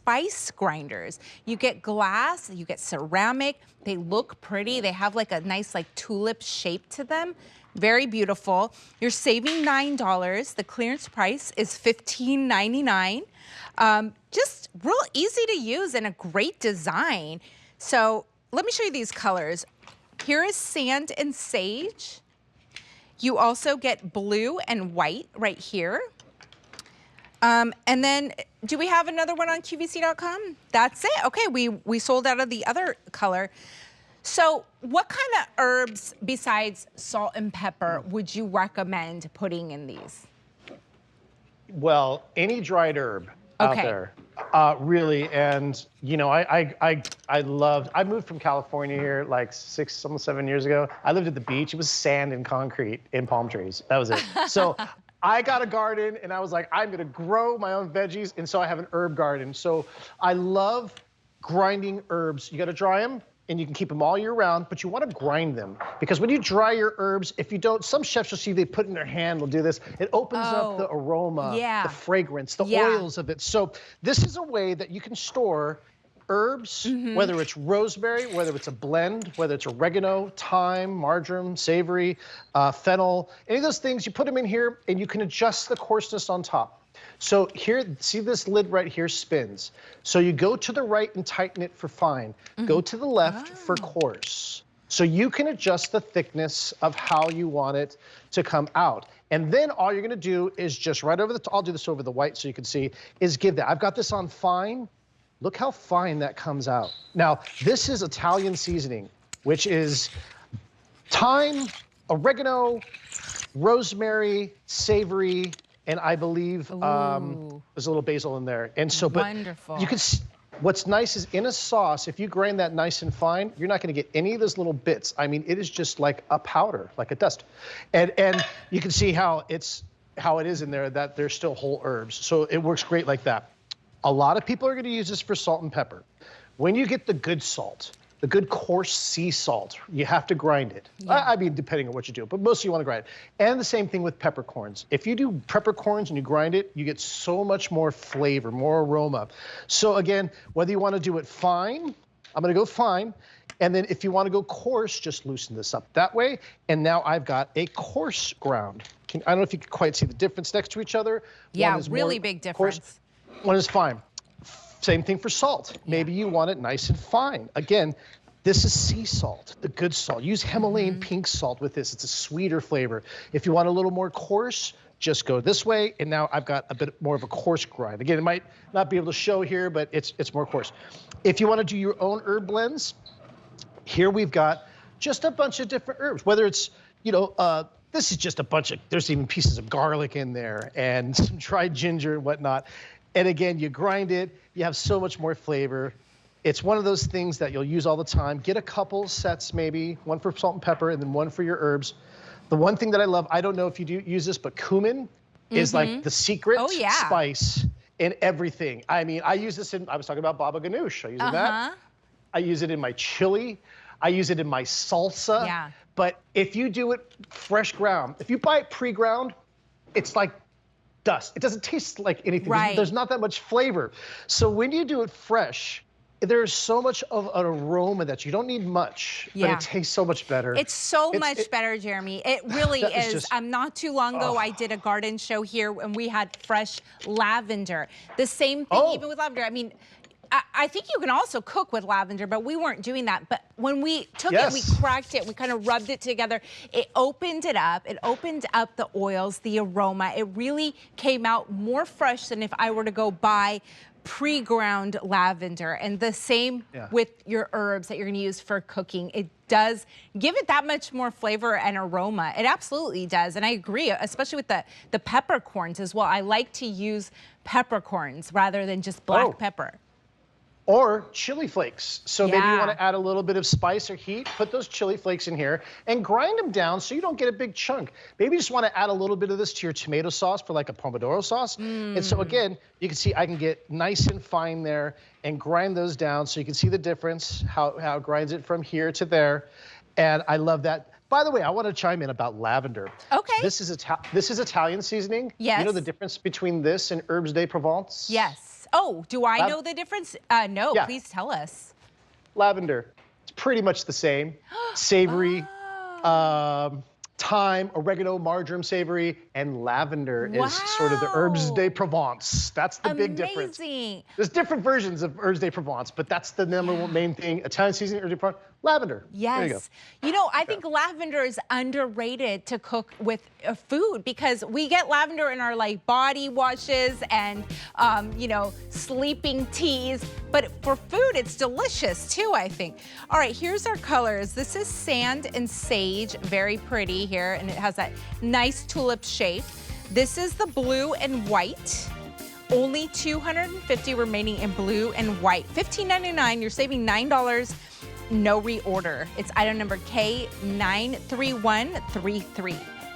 spice grinders. You get glass, you get ceramic. They look pretty. They have like a nice like tulip shape to them. Very beautiful. You're saving $9. The clearance price is $15.99. Just real easy to use and a great design. So let me show you these colors. Here is sand and sage. You also get blue and white right here. And then, do we have another one on QVC.com? That's it. Okay, we sold out of the other color. So what kind of herbs besides salt and pepper would you recommend putting in these? Well, any dried herb out there, really. And you know, I moved from California here like almost 7 years ago. I lived at the beach. It was sand and concrete and palm trees. That was it. So I got a garden and I was like, I'm gonna grow my own veggies. And so I have an herb garden. So I love grinding herbs. You gotta dry them, and you can keep them all year round, but you want to grind them. Because when you dry your herbs, if you don't, some chefs you'll see they put in their hand, will do this. It opens up the aroma, the fragrance, the oils of it. So this is a way that you can store herbs, whether it's rosemary, whether it's a blend, whether it's oregano, thyme, marjoram, savory, fennel, any of those things, you put them in here and you can adjust the coarseness on top. So here, see this lid right here spins. So you go to the right and tighten it for fine. Go to the left for coarse. So you can adjust the thickness of how you want it to come out. And then all you're gonna do is just right over the, I'll do this over the white so you can see, is give that. I've got this on fine. Look how fine that comes out. Now, this is Italian seasoning, which is thyme, oregano, rosemary, savory, and I believe there's a little basil in there. And so, but you can, what's nice is in a sauce, if you grind that nice and fine, you're not gonna get any of those little bits. I mean, it is just like a powder, like a dust. And you can see how it is in there, that there's still whole herbs. So it works great like that. A lot of people are gonna use this for salt and pepper. When you get the good salt, the good coarse sea salt, you have to grind it. I mean, depending on what you do, but mostly you want to grind it. And the same thing with peppercorns. If you do peppercorns and you grind it, you get so much more flavor, more aroma. So again, whether you want to do it fine, I'm going to go fine. And then if you want to go coarse, just loosen this up that way. And now I've got a coarse ground. I don't know if you can quite see the difference next to each other. Yeah, one is really big difference. Coarse, one is fine. Same thing for salt. Maybe you want it nice and fine. Again, this is sea salt, the good salt. Use Himalayan pink salt with this. It's a sweeter flavor. If you want a little more coarse, just go this way. And now I've got a bit more of a coarse grind. Again, it might not be able to show here, but it's more coarse. If you want to do your own herb blends, here we've got just a bunch of different herbs, whether it's, you know, this is just a bunch of, there's even pieces of garlic in there and some dried ginger and whatnot. And again, you grind it, you have so much more flavor. It's one of those things that you'll use all the time. Get a couple sets maybe, one for salt and pepper and then one for your herbs. The one thing that I love, I don't know if you do use this, but cumin is like the secret spice in everything. I mean, I use this in, I was talking about baba ganoush. I use that. I use it in my chili. I use it in my salsa. But if you do it fresh ground, if you buy it pre-ground, it's like dust. It doesn't taste like anything. There's not that much flavor. So when you do it fresh, there's so much of an aroma that you don't need much, but it tastes so much better. It's so much better, Jeremy. It really is. Not too long ago, I did a garden show here and we had fresh lavender. The same thing even with lavender. I mean, I think you can also cook with lavender, but we weren't doing that. But when we took it, we cracked it, we kind of rubbed it together. It opened it up. It opened up the oils, the aroma. It really came out more fresh than if I were to go buy pre-ground lavender. And the same with your herbs that you're gonna use for cooking. It does give it that much more flavor and aroma. It absolutely does. And I agree, especially with the peppercorns as well. I like to use peppercorns rather than just black pepper. Or chili flakes. So maybe you want to add a little bit of spice or heat, put those chili flakes in here and grind them down so you don't get a big chunk. Maybe you just want to add a little bit of this to your tomato sauce for like a pomodoro sauce. And so again, you can see I can get nice and fine there and grind those down so you can see the difference, how it grinds it from here to there. And I love that. By the way, I want to chime in about lavender. Okay. This is Italian seasoning. Yes. You know the difference between this and herbes de Provence? Yes. Oh, do I know the difference? No, Yeah. please tell us. Lavender. It's pretty much the same. Savory. Oh. Thyme, oregano, marjoram savory, and lavender is sort of the herbes de Provence. That's the big difference. Amazing. There's different versions of herbes de Provence, but that's the number one main thing. Italian seasoning, herbes de Provence, lavender. Yes. There you go. You know, I think lavender is underrated to cook with food because we get lavender in our like body washes and, you know, sleeping teas. But for food, it's delicious too, I think. All right, here's our colors. This is sand and sage, very pretty here, and it has that nice tulip shape. This is the blue and white. Only 250 remaining in blue and white. $15.99, you're saving $9. No reorder. It's item number K93133.